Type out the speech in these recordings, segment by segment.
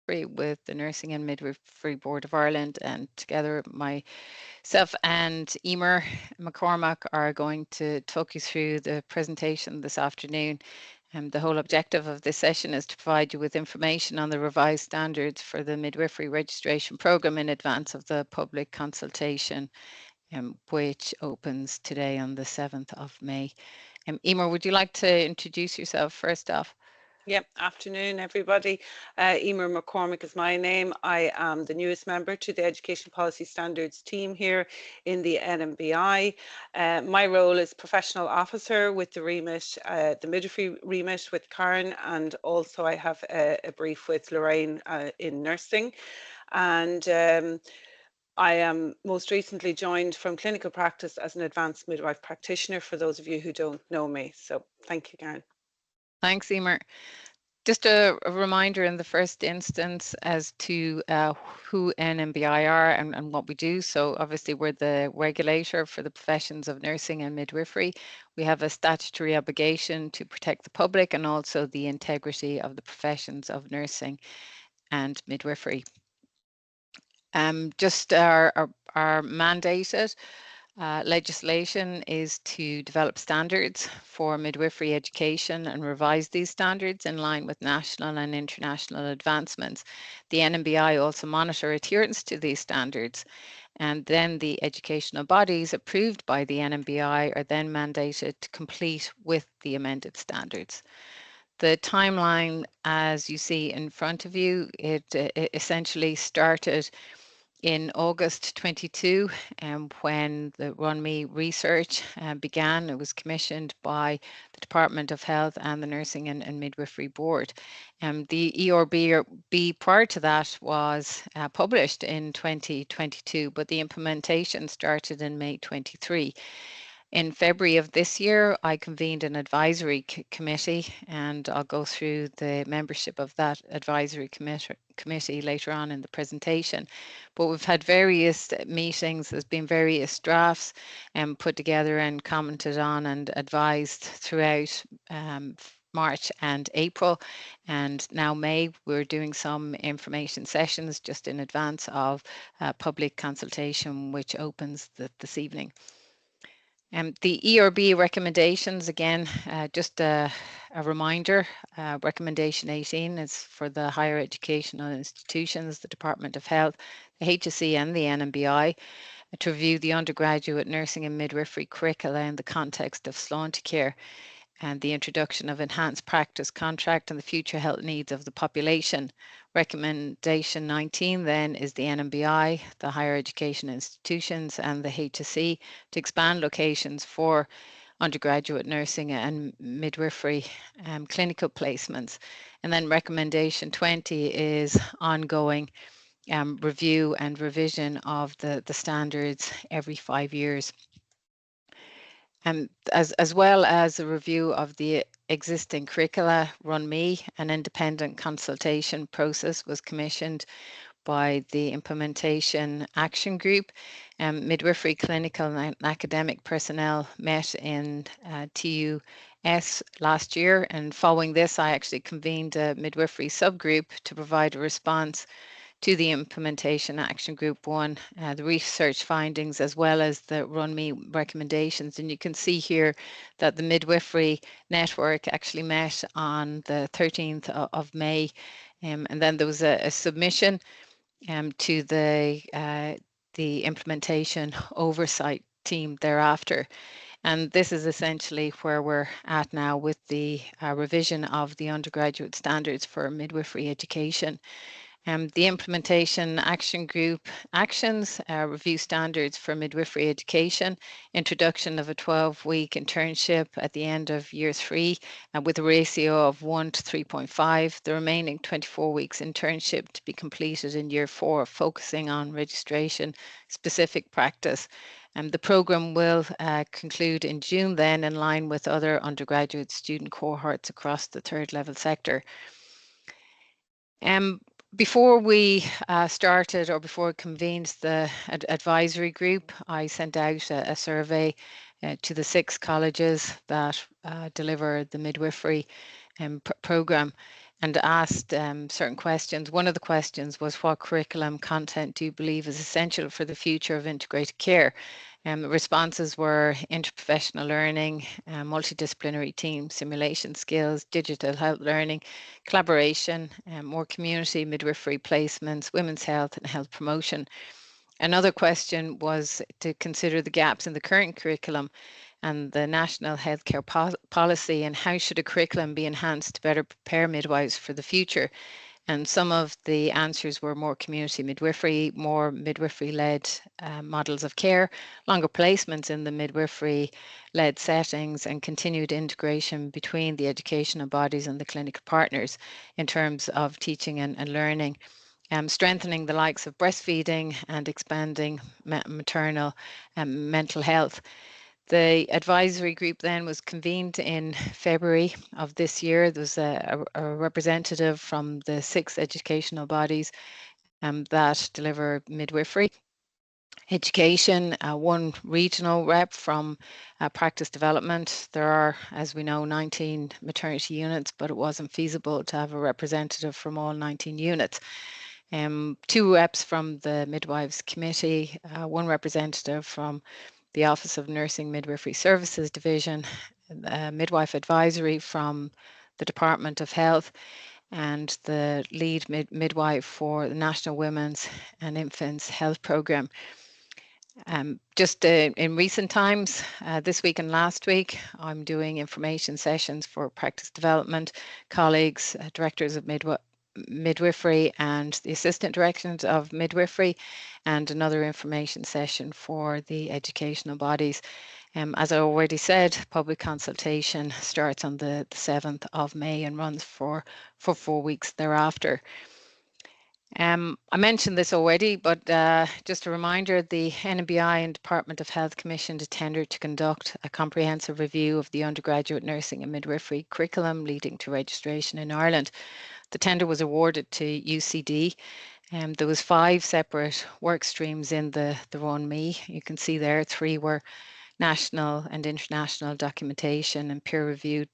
with the Nursing and Midwifery Board of Ireland, and together myself and Emer McCormack are going to talk you through the presentation this afternoon. The whole objective of this session is to provide you with information on the revised standards for the midwifery registration programme in advance of the public consultation, which opens today on the 7th of May. Emer, would you like to introduce yourself first off? Yep, afternoon everybody. Emer McCormack is my name. I am the newest member to the Education Policy Standards team here in the NMBI. My role is professional officer with the remit, the midwifery remit with Karen, and also I have a brief with Lorraine in nursing. And I am most recently joined from clinical practice as an advanced midwife practitioner, for those of you who don't know me. So thank you, Karen. Thanks, Emer. Just a reminder in the first instance as to who NMBI are and what we do. So obviously we're the regulator for the professions of nursing and midwifery. We have a statutory obligation to protect the public and also the integrity of the professions of nursing and midwifery. Just our mandated legislation is to develop standards for midwifery education and revise these standards in line with national and international advancements. The NMBI also monitor adherence to these standards, and then the educational bodies approved by the NMBI are then mandated to complete with the amended standards. The timeline, as you see in front of you, it essentially started in August 22, when the RunMe research began. It was commissioned by the Department of Health and the Nursing and Midwifery Board. The ERB prior to that was published in 2022, but the implementation started in May 23. In February of this year, I convened an advisory committee, and I'll go through the membership of that advisory committee later on in the presentation. But we've had various meetings, there's been various drafts put together and commented on and advised throughout March and April, and now May. We're doing some information sessions just in advance of public consultation, which opens this evening. The ERB recommendations, again, just a reminder, recommendation 18 is for the higher educational institutions, the Department of Health, the HSE and the NMBI to review the undergraduate nursing and midwifery curricula in the context of Sláintecare and the introduction of enhanced practice contract and the future health needs of the population. Recommendation 19 then is the NMBI, the higher education institutions and the HSE to expand locations for undergraduate nursing and midwifery clinical placements. And then recommendation 20 is ongoing review and revision of the standards every 5 years. As well as a review of the existing curricula, RunMe, an independent consultation process was commissioned by the Implementation Action Group. Midwifery clinical and academic personnel met in TUS last year, and following this I actually convened a midwifery subgroup to provide a response to the Implementation Action Group 1, the research findings, as well as the RunMe recommendations. And you can see here that the Midwifery Network actually met on the 13th of May. And then there was a submission to the Implementation Oversight team thereafter. And this is essentially where we're at now with the revision of the undergraduate standards for midwifery education. The Implementation Action Group actions review standards for midwifery education, introduction of a 12-week internship at the end of year 3 with a ratio of 1 to 3.5, the remaining 24 weeks internship to be completed in year 4, focusing on registration specific practice. The programme will conclude in June then, in line with other undergraduate student cohorts across the third level sector. Before we started, or before it convened the advisory group, I sent out a survey to the 6 colleges that deliver the midwifery programme. and asked certain questions. One of the questions was, what curriculum content do you believe is essential for the future of integrated care? The responses were interprofessional learning, multidisciplinary team simulation skills, digital health learning, collaboration, more community midwifery placements, women's health and health promotion. Another question was to consider the gaps in the current curriculum and the national healthcare policy, and how should a curriculum be enhanced to better prepare midwives for the future. And some of the answers were more community midwifery, more midwifery-led models of care, longer placements in the midwifery-led settings, and continued integration between the educational bodies and the clinical partners in terms of teaching and learning. Strengthening the likes of breastfeeding and expanding maternal and mental health. The advisory group then was convened in February of this year. There was a representative from the 6 educational bodies that deliver midwifery education, 1 regional rep from practice development. There are, as we know, 19 maternity units, but it wasn't feasible to have a representative from all 19 units. 2 reps from the Midwives Committee, 1 representative from the Office of Nursing Midwifery Services Division, Midwife Advisory from the Department of Health, and the lead midwife for the National Women's and Infants Health Programme. Just in recent times, this week and last week, I'm doing information sessions for practice development colleagues, directors of midwifery and the assistant directors of midwifery, and another information session for the educational bodies. As I already said, public consultation starts on the 7th of May and runs for 4 weeks thereafter. I mentioned this already, but just a reminder, the NMBI and Department of Health commissioned a tender to conduct a comprehensive review of the undergraduate nursing and midwifery curriculum leading to registration in Ireland. The tender was awarded to UCD. There was 5 separate work streams in the RONME. You can see there 3 were national and international documentation and peer reviewed,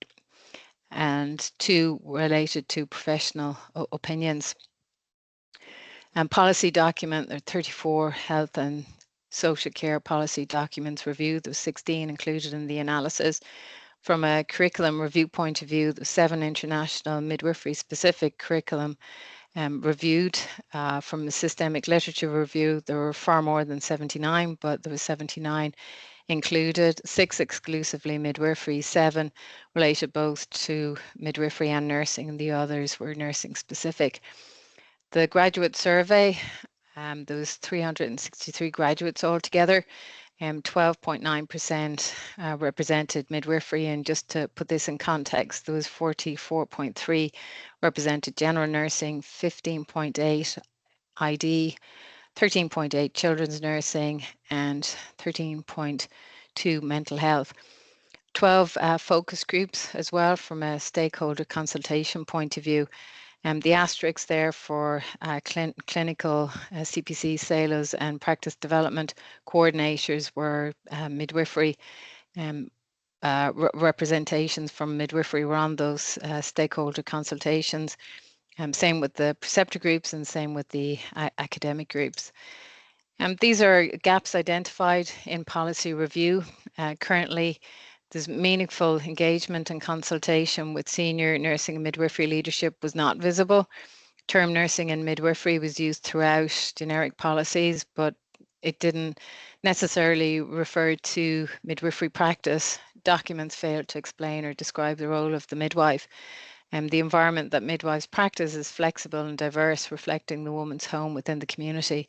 and 2 related to professional opinions. Policy document, there are 34 health and social care policy documents reviewed. There was 16 included in the analysis. From a curriculum review point of view, the 7 international midwifery specific curriculum reviewed. From the systemic literature review, there were far more than 79, but there was 79 included, 6 exclusively midwifery, 7 related both to midwifery and nursing, and the others were nursing specific. The graduate survey, there was 363 graduates altogether, 12.9% represented midwifery, and just to put this in context, there was 44.3 represented general nursing, 15.8 ID, 13.8 children's nursing, and 13.2 mental health. 12 focus groups as well from a stakeholder consultation point of view. The asterisks there for clinical CPC, SALOs and practice development coordinators were midwifery. Representations from midwifery were on those stakeholder consultations. Same with the preceptor groups and same with the academic groups. These are gaps identified in policy review. Currently, there's meaningful engagement and consultation with senior nursing and midwifery leadership was not visible. Term nursing and midwifery was used throughout generic policies, but it didn't necessarily refer to midwifery practice. Documents failed to explain or describe the role of the midwife. The environment that midwives practice is flexible and diverse, reflecting the woman's home within the community.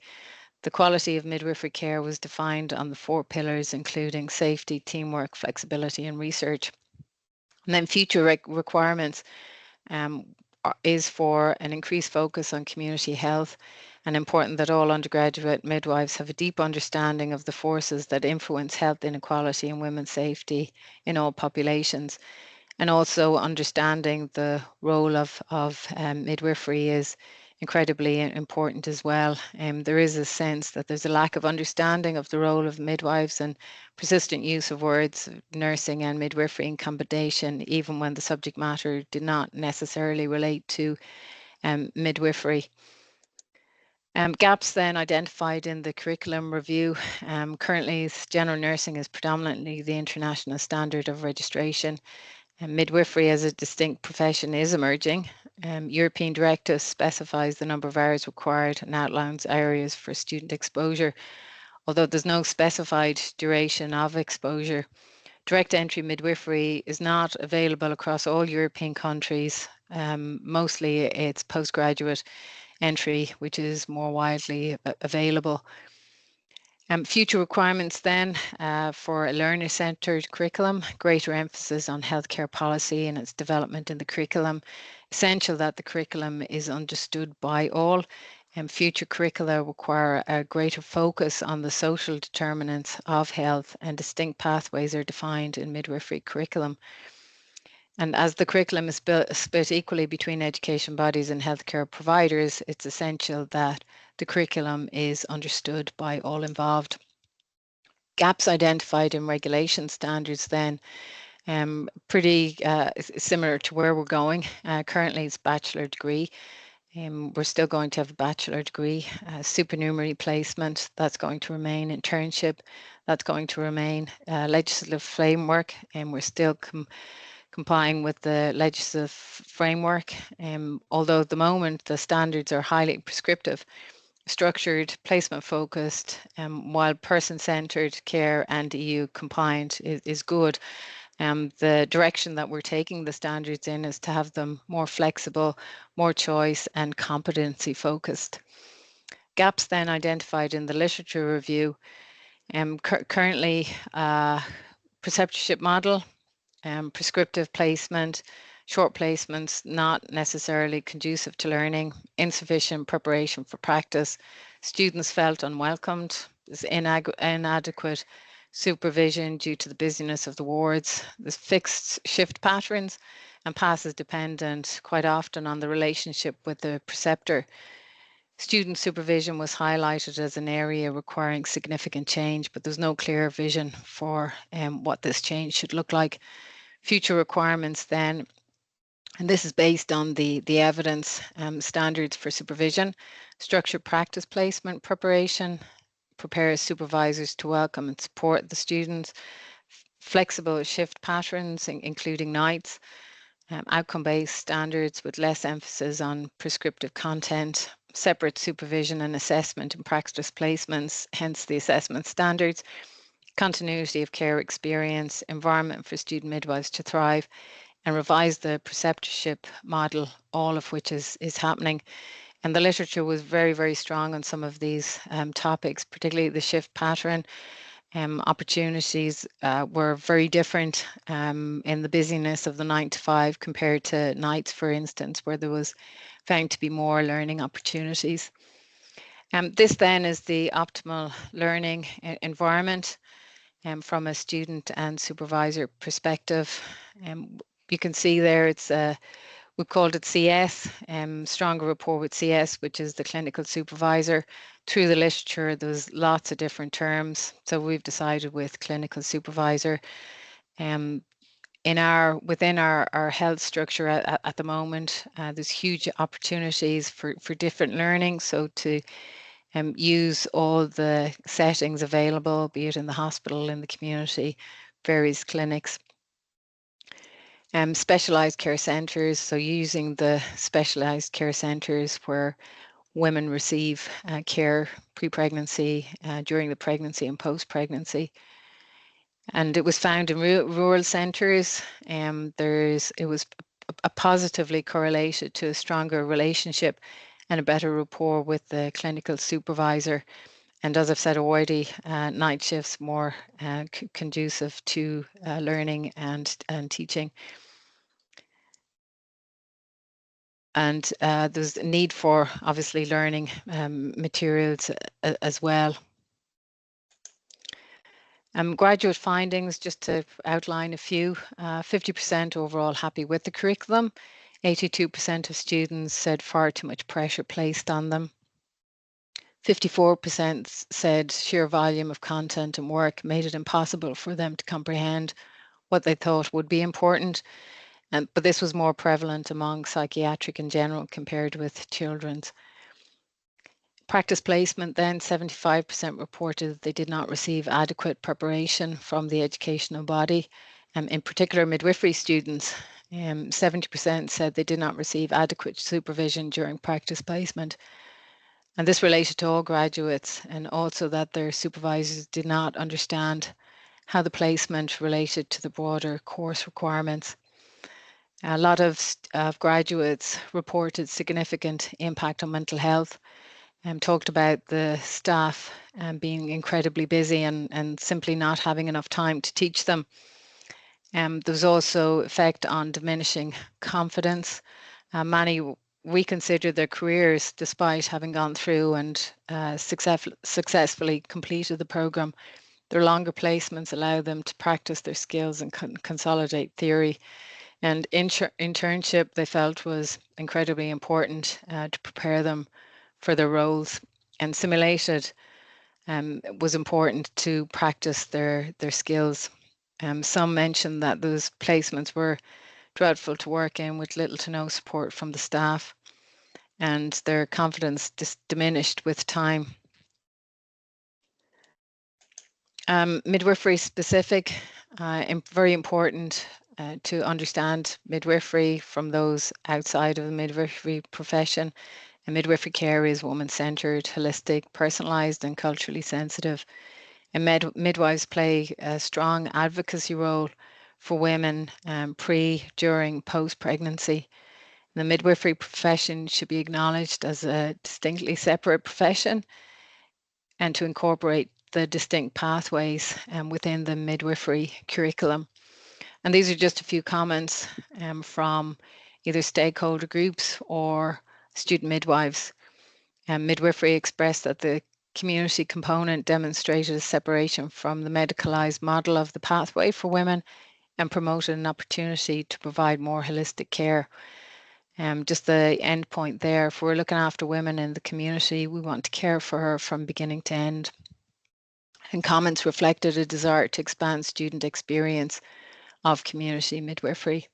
The quality of midwifery care was defined on the 4 pillars, including safety, teamwork, flexibility, and research. And then future requirements is for an increased focus on community health, and important that all undergraduate midwives have a deep understanding of the forces that influence health inequality and women's safety in all populations. And also understanding the role of midwifery is incredibly important as well. There is a sense that there's a lack of understanding of the role of midwives and persistent use of words nursing and midwifery in combination, even when the subject matter did not necessarily relate to midwifery. Gaps then identified in the curriculum review. Currently, general nursing is predominantly the international standard of registration. Midwifery as a distinct profession is emerging. European directive specifies the number of hours required and outlines areas for student exposure, although there's no specified duration of exposure. Direct entry midwifery is not available across all European countries. Mostly it's postgraduate entry, which is more widely available. Future requirements then for a learner-centred curriculum, greater emphasis on healthcare policy and its development in the curriculum, essential that the curriculum is understood by all, and future curricula require a greater focus on the social determinants of health, and distinct pathways are defined in midwifery curriculum. And as the curriculum is split equally between education bodies and healthcare providers, it's essential that the curriculum is understood by all involved. Gaps identified in regulation standards then, pretty similar to where we're going. Currently it's bachelor degree. We're still going to have a bachelor degree, supernumerary placement, that's going to remain, internship, that's going to remain, legislative framework, and we're still complying with the legislative framework. Although at the moment the standards are highly prescriptive, structured, placement focused, while person-centered care and EU compliant is good. The direction that we're taking the standards in is to have them more flexible, more choice and competency focused. Gaps then identified in the literature review. Currently, preceptorship model, prescriptive placement, short placements not necessarily conducive to learning, insufficient preparation for practice, students felt unwelcomed, there's inadequate supervision due to the busyness of the wards, there's fixed shift patterns, and passes dependent quite often on the relationship with the preceptor. Student supervision was highlighted as an area requiring significant change, but there's no clear vision for what this change should look like. Future requirements then, and this is based on the evidence, standards for supervision, structured practice placement preparation, prepares supervisors to welcome and support the students, flexible shift patterns, including nights, outcome-based standards with less emphasis on prescriptive content, separate supervision and assessment and practice placements, hence the assessment standards, continuity of care experience, environment for student midwives to thrive, and revise the preceptorship model, all of which is happening. And the literature was very, very strong on some of these topics, particularly the shift pattern. Opportunities were very different in the busyness of the 9 to 5 compared to nights, for instance, where there was found to be more learning opportunities. This then is the optimal learning environment. From a student and supervisor perspective. You can see there it's we've called it CS, stronger rapport with CS, which is the clinical supervisor. Through the literature, there's lots of different terms, so we've decided with clinical supervisor. Within our health structure at the moment, there's huge opportunities for different learning. So to use all the settings available, be it in the hospital, in the community, various clinics. Specialised care centres, so using the specialised care centres where women receive care pre-pregnancy, during the pregnancy and post-pregnancy. And it was found in rural centres, it was a positively correlated to a stronger relationship and a better rapport with the clinical supervisor. And as I've said already, night shifts more conducive to learning and teaching. And there's a need for obviously learning materials as well. Graduate findings, just to outline a few, 50% overall happy with the curriculum. 82% of students said far too much pressure placed on them. 54% said sheer volume of content and work made it impossible for them to comprehend what they thought would be important. But this was more prevalent among psychiatric in general compared with children's. Practice placement then, 75% reported that they did not receive adequate preparation from the educational body. In particular, midwifery students, 70% said they did not receive adequate supervision during practice placement. And this related to all graduates, and also that their supervisors did not understand how the placement related to the broader course requirements. A lot of graduates reported significant impact on mental health and talked about the staff being incredibly busy and simply not having enough time to teach them. There was also effect on diminishing confidence. Many reconsidered their careers despite having gone through and successfully completed the program. Their longer placements allow them to practice their skills and consolidate theory. And internship, they felt, was incredibly important to prepare them for their roles. And simulated was important to practice their skills. Some mentioned that those placements were dreadful to work in with little to no support from the staff, and their confidence diminished with time. Midwifery specific, very important to understand midwifery from those outside of the midwifery profession. And midwifery care is woman-centered, holistic, personalized, and culturally sensitive. And midwives play a strong advocacy role for women pre, during, post-pregnancy. The midwifery profession should be acknowledged as a distinctly separate profession and to incorporate the distinct pathways within the midwifery curriculum. And these are just a few comments from either stakeholder groups or student midwives. Midwifery expressed that the community component demonstrated a separation from the medicalized model of the pathway for women and promoted an opportunity to provide more holistic care. Just the end point there, if we're looking after women in the community, we want to care for her from beginning to end. And comments reflected a desire to expand student experience of community midwifery.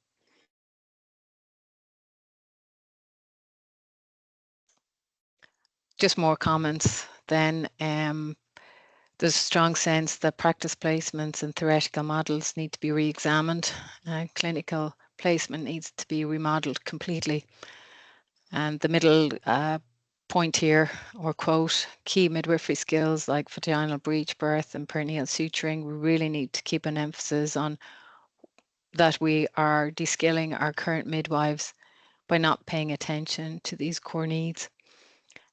Just more comments then. There's a strong sense that practice placements and theoretical models need to be re-examined. Clinical placement needs to be remodeled completely. And the middle point here, or quote, key midwifery skills like vaginal breech birth and perineal suturing, we really need to keep an emphasis on that we are de-skilling our current midwives by not paying attention to these core needs.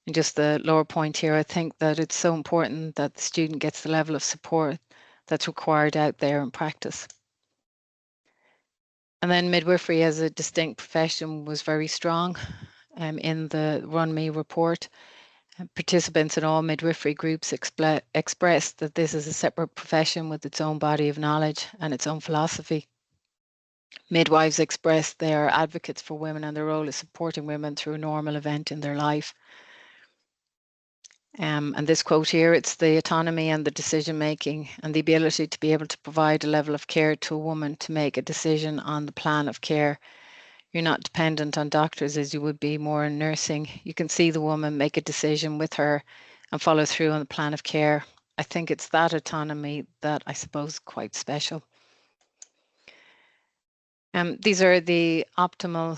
And just the lower point here, I think that it's so important that the student gets the level of support that's required out there in practice. And then midwifery as a distinct profession was very strong in the Run Me report. Participants in all midwifery groups expressed that this is a separate profession with its own body of knowledge and its own philosophy. Midwives expressed they are advocates for women and their role is supporting women through a normal event in their life. And this quote here, it's the autonomy and the decision making and the ability to be able to provide a level of care to a woman to make a decision on the plan of care. You're not dependent on doctors as you would be more in nursing. You can see the woman, make a decision with her and follow through on the plan of care. I think it's that autonomy that I suppose is quite special. These are the optimal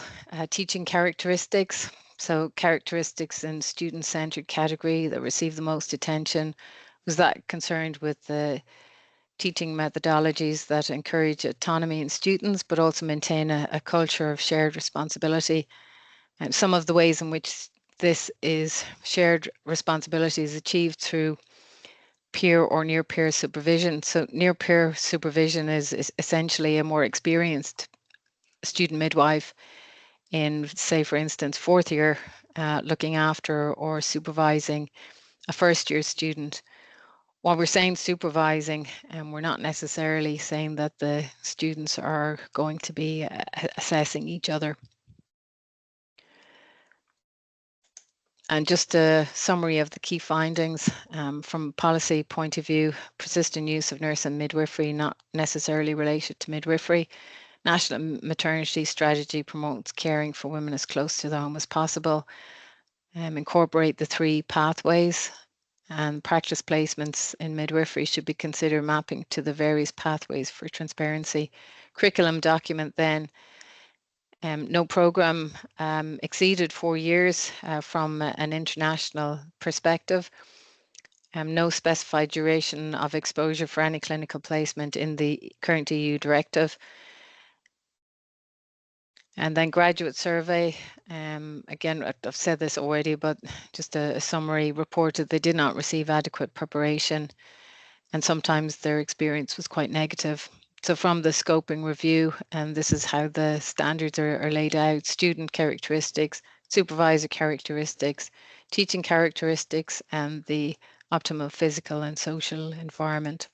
teaching characteristics. So characteristics in student-centered category that receive the most attention was that concerned with the teaching methodologies that encourage autonomy in students, but also maintain a culture of shared responsibility. And some of the ways in which this is shared responsibility is achieved through peer or near peer supervision. So near peer supervision is essentially a more experienced student midwife in, say, for instance, fourth year, looking after or supervising a first year student. While we're saying supervising, and we're not necessarily saying that the students are going to be assessing each other. And just a summary of the key findings from a policy point of view: persistent use of nurse and midwifery not necessarily related to midwifery. National maternity strategy promotes caring for women as close to the home as possible. Incorporate the 3 pathways, and practice placements in midwifery should be considered mapping to the various pathways for transparency. Curriculum document then. No program exceeded 4 years from an international perspective. No specified duration of exposure for any clinical placement in the current EU directive. And then graduate survey, again, I've said this already, but just a summary, reported they did not receive adequate preparation, and sometimes their experience was quite negative. So from the scoping review, and this is how the standards are laid out: student characteristics, supervisor characteristics, teaching characteristics, and the optimal physical and social environment.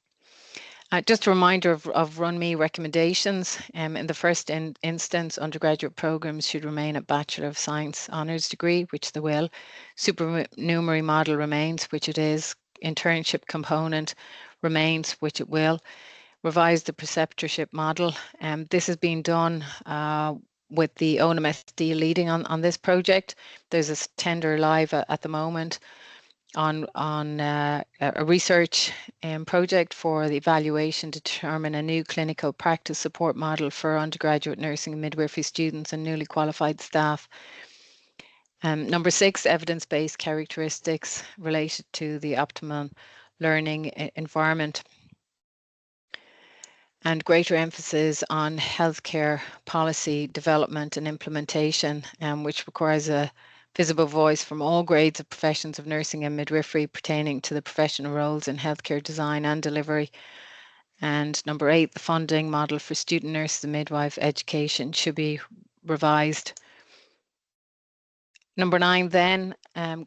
Just a reminder of RunMe recommendations. In the first instance, undergraduate programs should remain a Bachelor of Science honours degree, which they will. Supernumerary model remains, which it is. Internship component remains, which it will. Revise the preceptorship model. This has been done with the ONMSD leading on this project. There's a tender live at the moment on a research project for the evaluation to determine a new clinical practice support model for undergraduate nursing and midwifery students and newly qualified staff. Number 6, evidence-based characteristics related to the optimal learning environment, and greater emphasis on healthcare policy development and implementation, which requires a visible voice from all grades of professions of nursing and midwifery pertaining to the professional roles in healthcare design and delivery. And number 8, the funding model for student nurses and midwife education should be revised. Number 9 then,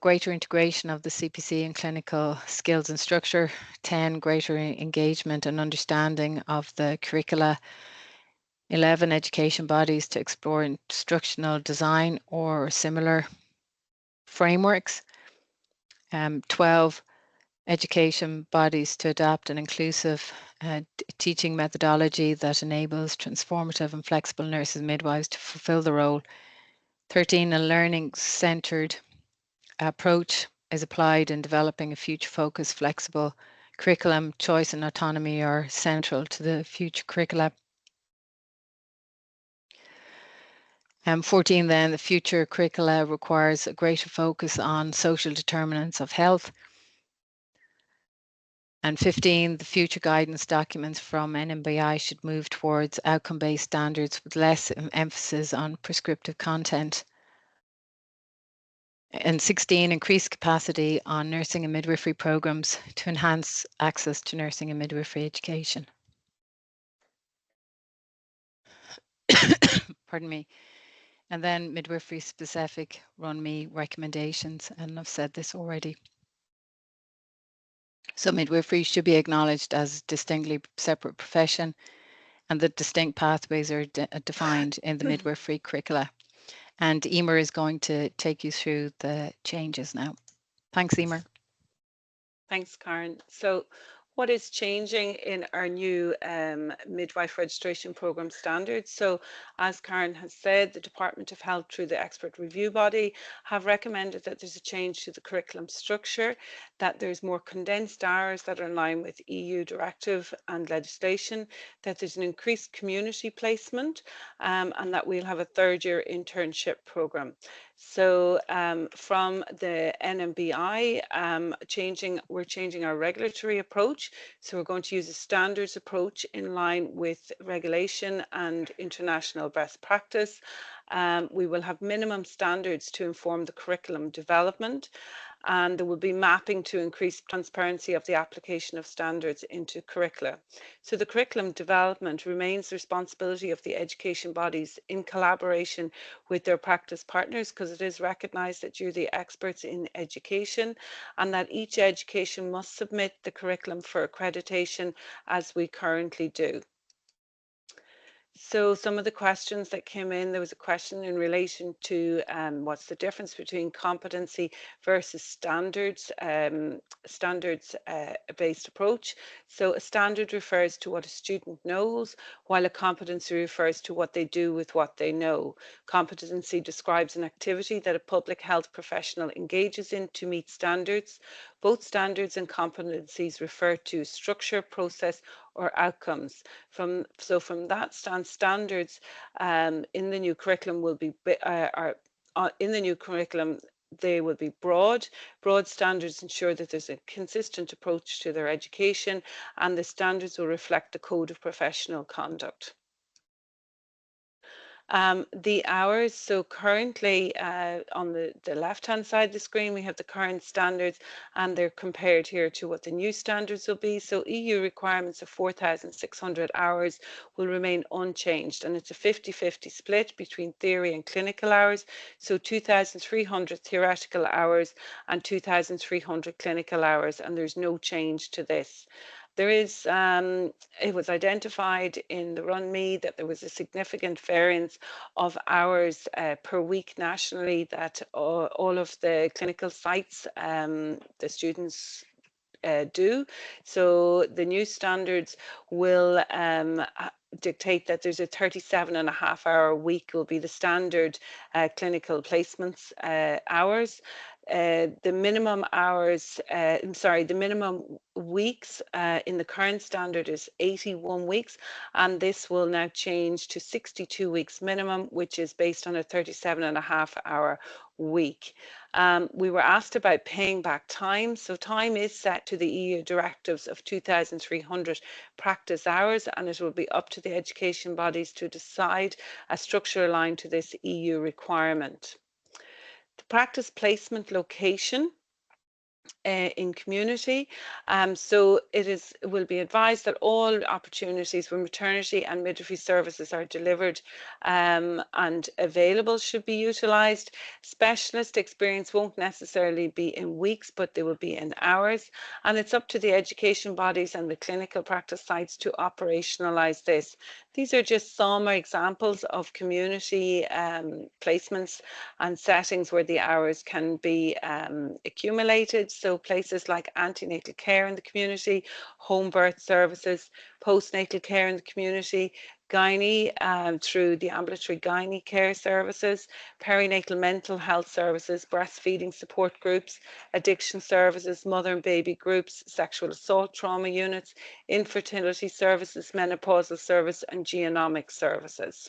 greater integration of the CPC in clinical skills and structure. 10, greater engagement and understanding of the curricula. 11, education bodies to explore instructional design or similar frameworks. 12, education bodies to adopt an inclusive teaching methodology that enables transformative and flexible nurses and midwives to fulfill the role. 13, a learning-centered approach is applied in developing a future-focused, flexible curriculum. Choice and autonomy are central to the future curricula. 14 then, the future curricula requires a greater focus on social determinants of health. And 15, the future guidance documents from NMBI should move towards outcome-based standards with less emphasis on prescriptive content. And 16, increase capacity on nursing and midwifery programs to enhance access to nursing and midwifery education. Pardon me. And then midwifery specific RunMe recommendations, and I've said this already. So midwifery should be acknowledged as a distinctly separate profession, and the distinct pathways are defined in the midwifery curricula. And Emer is going to take you through the changes now. Thanks, Emer. Thanks, Karen. So what is changing in our new midwife registration program standards? So as Karen has said, the Department of Health through the expert review body have recommended that there's a change to the curriculum structure, that there's more condensed hours that are in line with EU directive and legislation, that there's an increased community placement, and that we'll have a 3rd-year internship program. So from the NMBI, we're changing our regulatory approach. So we're going to use a standards approach in line with regulation and international best practice. We will have minimum standards to inform the curriculum development, and there will be mapping to increase transparency of the application of standards into curricula. So the curriculum development remains the responsibility of the education bodies in collaboration with their practice partners, because it is recognised that you're the experts in education, and that each education must submit the curriculum for accreditation as we currently do. So some of the questions that came in, there was a question in relation to what's the difference between competency versus standards-based approach. So a standard refers to what a student knows, while a competency refers to what they do with what they know. Competency describes an activity that a public health professional engages in to meet standards. Both standards and competencies refer to structure, process, or outcomes. From that standards in the new curriculum will be in the new curriculum they will be broad. Broad standards ensure that there's a consistent approach to their education, and the standards will reflect the code of professional conduct. The hours, so currently on the left-hand side of the screen, we have the current standards, and they're compared here to what the new standards will be. So EU requirements of 4,600 hours will remain unchanged, and it's a 50-50 split between theory and clinical hours. So 2,300 theoretical hours and 2,300 clinical hours, and there's no change to this. There is, it was identified in the RUN-Me that there was a significant variance of hours per week nationally, that all of the clinical sites, the students do. So the new standards will dictate that there's a 37.5-hour week will be the standard clinical placements hours. The minimum hours, the minimum weeks in the current standard is 81 weeks, and this will now change to 62 weeks minimum, which is based on a 37.5-hour week. We were asked about paying back time. So time is set to the EU directives of 2,300 practice hours, and it will be up to the education bodies to decide a structure aligned to this EU requirement. The practice placement location in community. So it will be advised that all opportunities where maternity and midwifery services are delivered and available should be utilised. Specialist experience won't necessarily be in weeks, but they will be in hours. And it's up to the education bodies and the clinical practice sites to operationalise this. These are just some examples of community placements and settings where the hours can be accumulated. So places like antenatal care in the community, home birth services, postnatal care in the community, gynae through the ambulatory gynae care services, perinatal mental health services, breastfeeding support groups, addiction services, mother and baby groups, sexual assault trauma units, infertility services, menopausal service, and genomic services.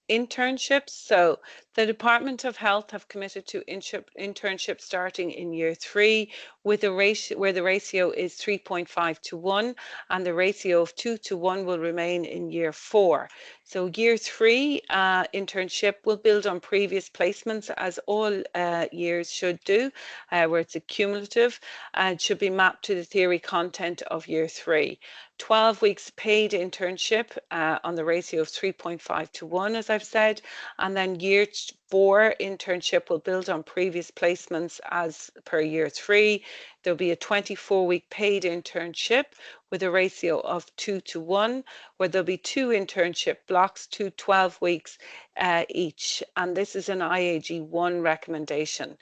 Internships. So the Department of Health have committed to internships starting in year 3 with a ratio where the ratio is 3.5 to 1, and the ratio of 2 to 1 will remain in year 4. So year 3 internship will build on previous placements, as all years should do, where it's a cumulative, and should be mapped to the theory content of year 3. 12 weeks paid internship on the ratio of 3.5 to 1, as I've said, and then year 4 internship will build on previous placements as per year 3. There'll be a 24-week paid internship with a ratio of 2 to 1, where there'll be 2 internship blocks, 12 weeks each, and this is an IAG 1 recommendation.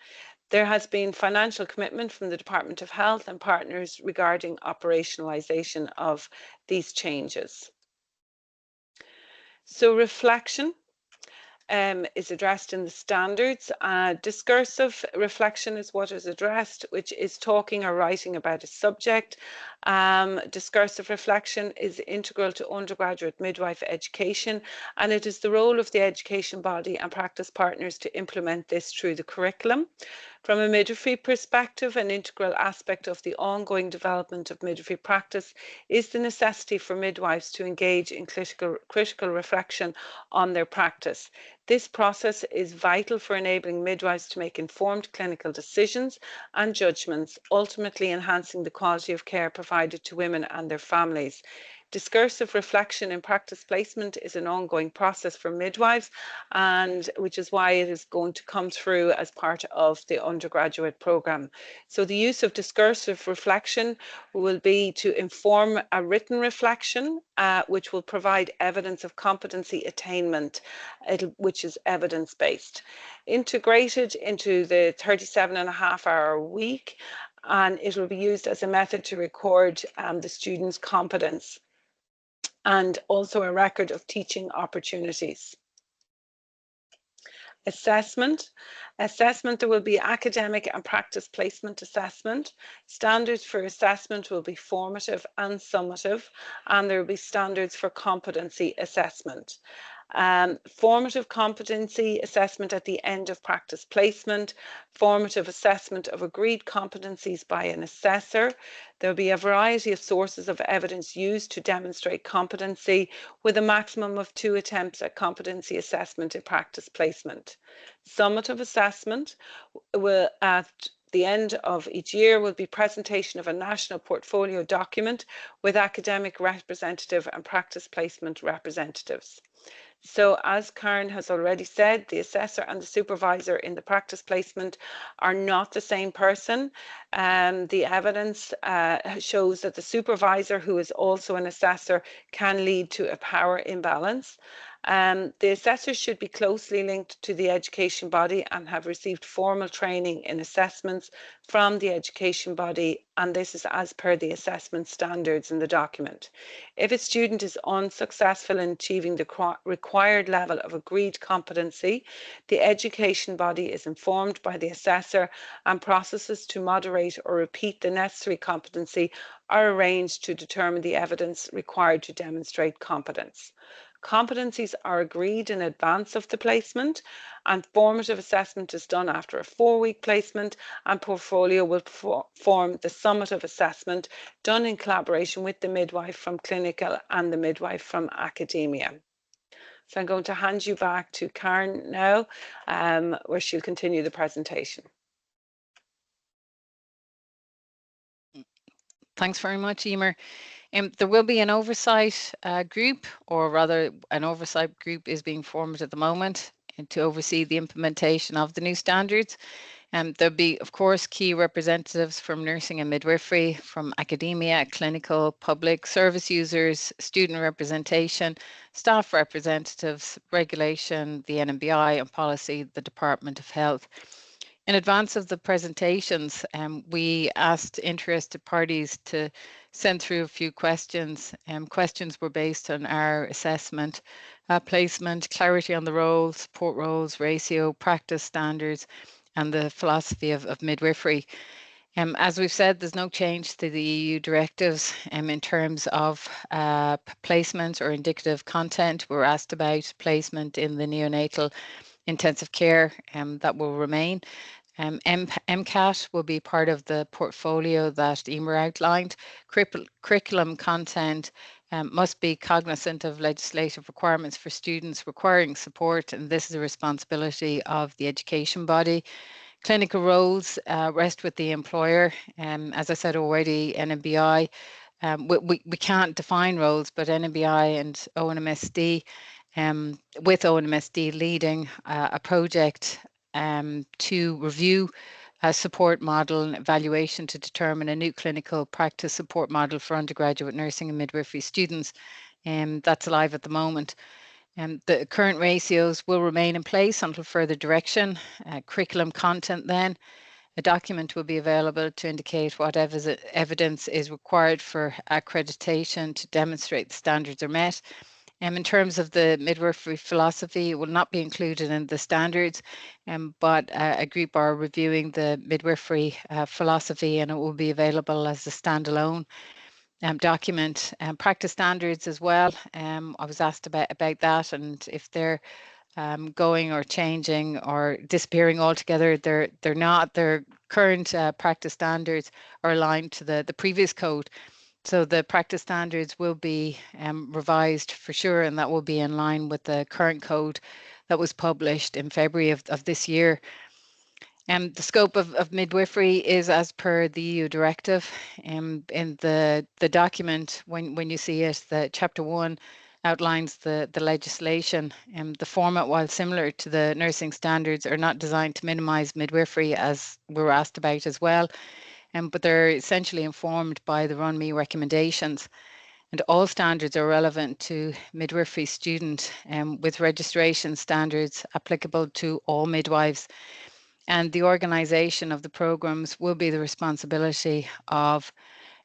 There has been financial commitment from the Department of Health and partners regarding operationalisation of these changes. So reflection is addressed in the standards. Discursive reflection is what is addressed, which is talking or writing about a subject. Discursive reflection is integral to undergraduate midwife education, and it is the role of the education body and practice partners to implement this through the curriculum. From a midwifery perspective, an integral aspect of the ongoing development of midwifery practice is the necessity for midwives to engage in critical reflection on their practice. This process is vital for enabling midwives to make informed clinical decisions and judgments, ultimately enhancing the quality of care provided to women and their families. Discursive reflection in practice placement is an ongoing process for midwives, and which is why it is going to come through as part of the undergraduate programme. So the use of discursive reflection will be to inform a written reflection, which will provide evidence of competency attainment, which is evidence-based. Integrated into the 37.5-hour week, and it will be used as a method to record the students' competence and also a record of teaching opportunities. Assessment. There will be academic and practice placement assessment. Standards for assessment will be formative and summative, and there will be standards for competency assessment. Formative competency assessment at the end of practice placement, formative assessment of agreed competencies by an assessor. There will be a variety of sources of evidence used to demonstrate competency, with a maximum of 2 attempts at competency assessment in practice placement. Summative assessment will, at the end of each year, will be presentation of a national portfolio document with academic representative and practice placement representatives. So as Karen has already said, the assessor and the supervisor in the practice placement are not the same person. The evidence shows that the supervisor, who is also an assessor, can lead to a power imbalance. The assessors should be closely linked to the education body and have received formal training in assessments from the education body, and this is as per the assessment standards in the document. If a student is unsuccessful in achieving the required level of agreed competency, the education body is informed by the assessor, and processes to moderate or repeat the necessary competency are arranged to determine the evidence required to demonstrate competence. Competencies are agreed in advance of the placement, and formative assessment is done after a 4-week placement, and portfolio will form the summative assessment done in collaboration with the midwife from clinical and the midwife from academia. So I'm going to hand you back to Karen now, where she'll continue the presentation. Thanks very much, Emer. There will be an oversight group, or rather an oversight group is being formed at the moment to oversee the implementation of the new standards. There'll be, of course, key representatives from nursing and midwifery, from academia, clinical, public, service users, student representation, staff representatives, regulation, the NMBI, and policy, the Department of Health. In advance of the presentations, we asked interested parties to send through a few questions. Questions were based on our assessment, placement, clarity on the roles, support roles, ratio, practice standards, and the philosophy of midwifery. As we've said, there's no change to the EU directives in terms of placement or indicative content. We're asked about placement in the neonatal intensive care, that will remain. MCAT will be part of the portfolio that Emer outlined. Curriculum content must be cognizant of legislative requirements for students requiring support, and this is a responsibility of the education body. Clinical roles rest with the employer. As I said already, NMBI, we can't define roles, but NMBI and ONMSD, with ONMSD leading a project to review a support model and evaluation to determine a new clinical practice support model for undergraduate nursing and midwifery students. That's live at the moment. The current ratios will remain in place until further direction. Curriculum content then. A document will be available to indicate what evidence is required for accreditation to demonstrate the standards are met. In terms of the midwifery philosophy, it will not be included in the standards, but a group are reviewing the midwifery philosophy, and it will be available as a standalone document. Practice standards as well. I was asked about that, and if they're going or changing or disappearing altogether. They're not. Their current practice standards are aligned to the previous code. So the practice standards will be revised for sure, and that will be in line with the current code that was published in February of this year. The scope of midwifery is as per the EU directive. In the document, when you see it, the chapter 1 outlines the legislation. The format, while similar to the nursing standards, are not designed to minimise midwifery, as we were asked about as well, but they're essentially informed by the RUNME recommendations. And all standards are relevant to midwifery student, with registration standards applicable to all midwives. And the organisation of the programmes will be the responsibility of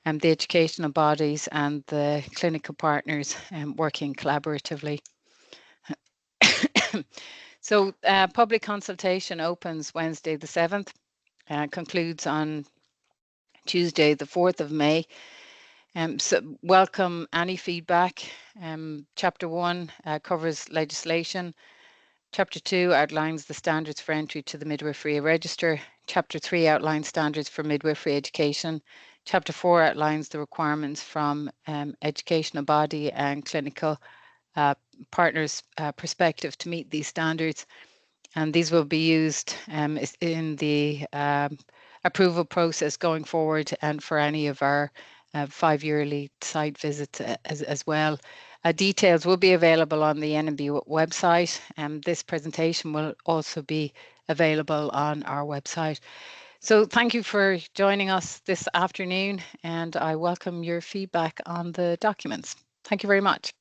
the educational bodies and the clinical partners working collaboratively. So public consultation opens Wednesday the 7th, concludes on Tuesday the 4th of May. So welcome any feedback. Chapter 1 covers legislation. Chapter 2 outlines the standards for entry to the midwifery register. Chapter 3 outlines standards for midwifery education. Chapter 4 outlines the requirements from educational body and clinical partners' perspective to meet these standards. And these will be used in the approval process going forward and for any of our 5-yearly site visits as well. Details will be available on the NMBI website, and this presentation will also be available on our website. So thank you for joining us this afternoon, and I welcome your feedback on the documents. Thank you very much.